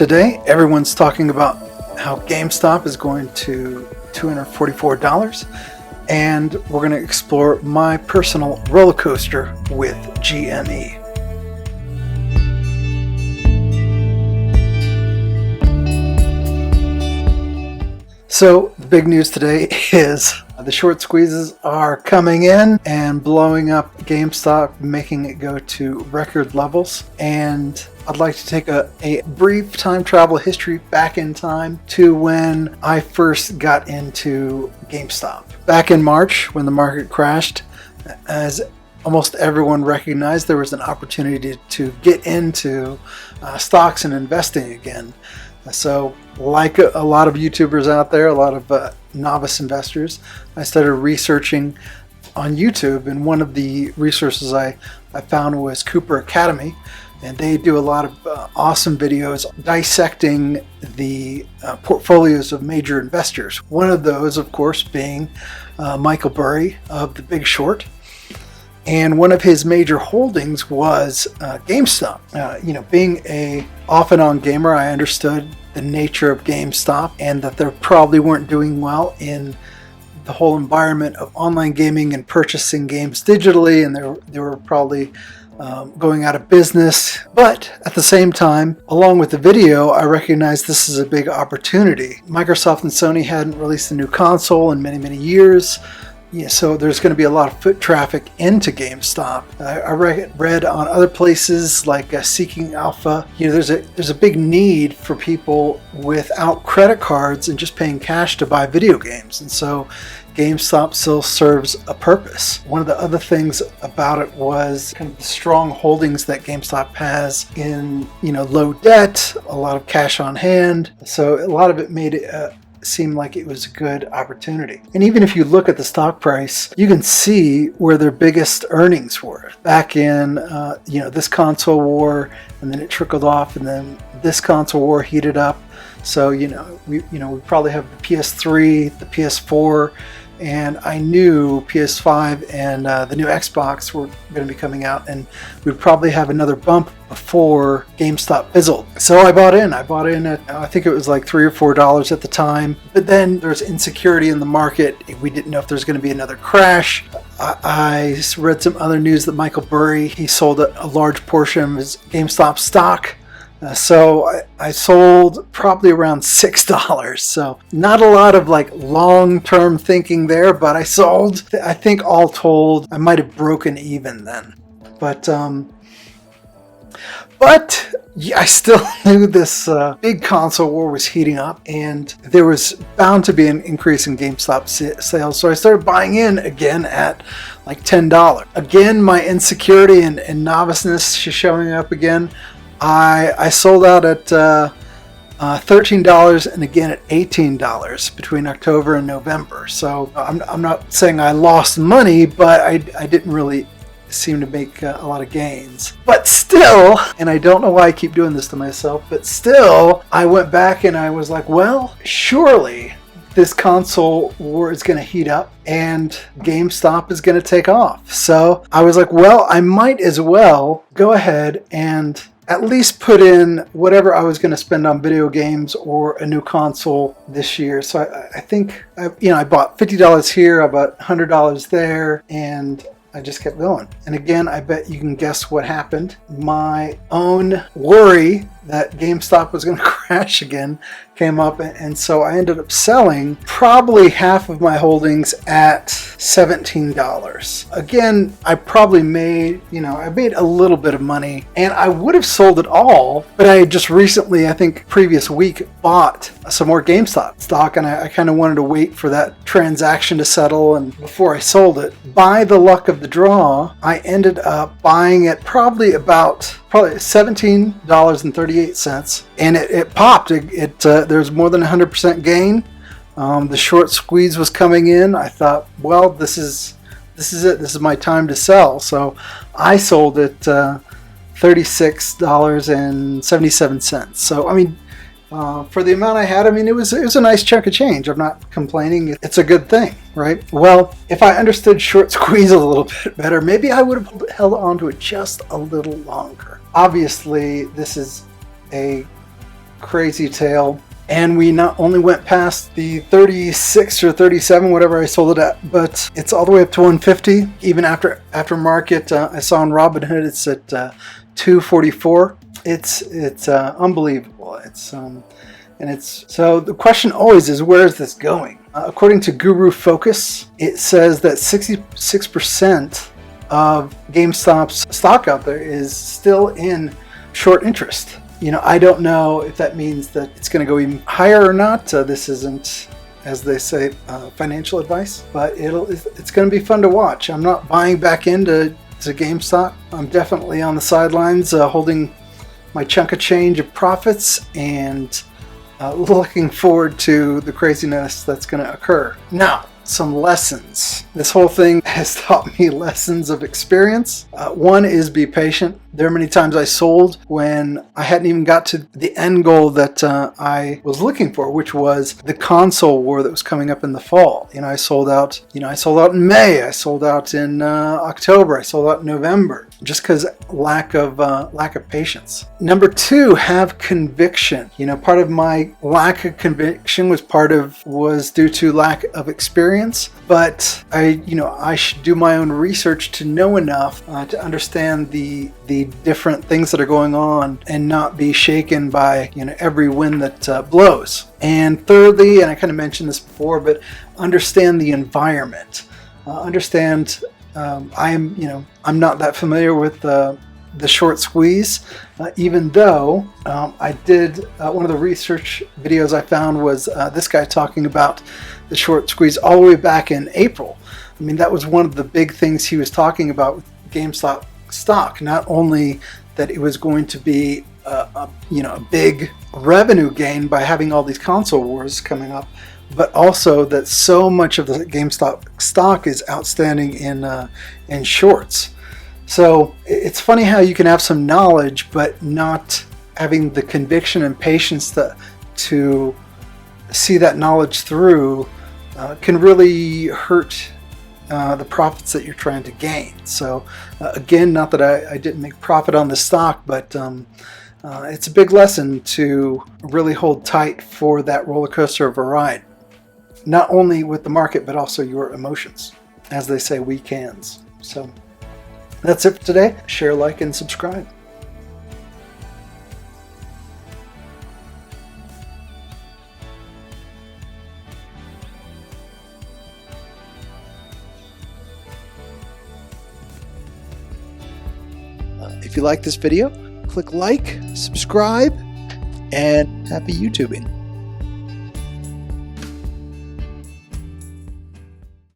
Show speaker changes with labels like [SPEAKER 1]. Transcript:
[SPEAKER 1] Today, everyone's talking about how GameStop is going to $244, and we're going to explore my personal roller coaster with GME. So the big news today is the short squeezes are coming in and blowing up GameStop, making it go to record levels. And I'd like to take a brief time travel history back in time to when I first got into GameStop. Back in March, when the market crashed, as almost everyone recognized, there was an opportunity to get into stocks and investing again. So like a lot of YouTubers out there, a lot of novice investors, I started researching on YouTube, and one of the resources I found was Cooper Academy, and they do a lot of awesome videos dissecting the portfolios of major investors. One of those, of course, being Michael Burry of The Big Short. And one of his major holdings was GameStop. Being a off and on gamer, I understood the nature of GameStop and that they probably weren't doing well in the whole environment of online gaming and purchasing games digitally, and they were probably going out of business. But at the same time, along with the video, I recognized this is a big opportunity. Microsoft and Sony hadn't released a new console in many, many years. Yeah, so there's going to be a lot of foot traffic into GameStop. I read on other places like Seeking Alpha. There's a big need for people without credit cards and just paying cash to buy video games, and so GameStop still serves a purpose. One of the other things about it was kind of the strong holdings that GameStop has in low debt, a lot of cash on hand. So a lot of it made it seemed like it was a good opportunity. And even if you look at the stock price, you can see where their biggest earnings were back in this console war, and then it trickled off, and then this console war heated up. So we probably have the PS3, the PS4, and I knew PS5 and the new Xbox were going to be coming out, and we'd probably have another bump before GameStop fizzled. So I bought in at, I think it was like $3 or $4 at the time. But then there's insecurity in the market. We didn't know if there's going to be another crash. I read some other news that Michael Burry, he sold a large portion of his GameStop stock. So I sold probably around $6. So not a lot of long-term thinking there, but I sold. I think all told, I might have broken even then. But I still knew this big console war was heating up, and there was bound to be an increase in GameStop sales. So I started buying in again at like $10. Again, my insecurity and noviceness showing up again. I sold out at $13 and again at $18 between October and November. So I'm not saying I lost money, but I didn't really seem to make a lot of gains. But still, and I don't know why I keep doing this to myself, but still, I went back and I was like, well, surely this console war is going to heat up and GameStop is going to take off. So I was like, well, I might as well go ahead and at least put in whatever I was going to spend on video games or a new console this year. So I think I bought $50 here, I bought $100 there, and I just kept going. And again, I bet you can guess what happened. My own worry that GameStop was going to crash again came up, and so I ended up selling probably half of my holdings at $17. Again, I probably made, I made a little bit of money, and I would have sold it all, but I had just recently, I think previous week, bought some more GameStop stock, and I kind of wanted to wait for that transaction to settle and before I sold it. By the luck of the draw, I ended up buying it probably $17.38, and it popped. There's more than 100% gain. The short squeeze was coming in. I thought, well, this is it. This is my time to sell. So I sold it $36.77. So for the amount I had, it was a nice chunk of change. I'm not complaining. It's a good thing, right? Well, if I understood short squeeze a little bit better, maybe I would have held on to it just a little longer. Obviously, this is a crazy tale. And we not only went past the 36 or 37, whatever I sold it at, but it's all the way up to 150. Even after market, I saw on Robinhood it's at 244. It's unbelievable. So the question always is, where is this going? According to Guru Focus, it says that 66% of GameStop's stock out there is still in short interest. I don't know if that means that it's going to go even higher or not. This isn't, as they say, financial advice, but it's going to be fun to watch. I'm not buying back into GameStop. I'm definitely on the sidelines, holding my chunk of change of profits and looking forward to the craziness that's going to occur. Now, some lessons. This whole thing has taught me lessons of experience. One is be patient. There are many times I sold when I hadn't even got to the end goal that I was looking for, which was the console war that was coming up in the fall. I sold out. I sold out in May. I sold out in October. I sold out in November, just because lack of patience. Number two, have conviction. Part of my lack of conviction was due to lack of experience. But I should do my own research to know enough to understand the different things that are going on and not be shaken by every wind that blows. And thirdly, and I kind of mentioned this before, but understand the environment. I'm not that familiar with the short squeeze, even though I did one of the research videos I found was this guy talking about the short squeeze all the way back in April. That was one of the big things he was talking about with GameStop stock. Not only that it was going to be a big revenue gain by having all these console wars coming up, but also that so much of the GameStop stock is outstanding in shorts. So it's funny how you can have some knowledge, but not having the conviction and patience to see that knowledge through can really hurt the profits that you're trying to gain. So again, not that I didn't make profit on the stock, but it's a big lesson to really hold tight for that roller coaster of a ride. Not only with the market, but also your emotions. As they say, weak hands. So that's it for today. Share, like, and subscribe. If you like this video, click like, subscribe, and happy YouTubing.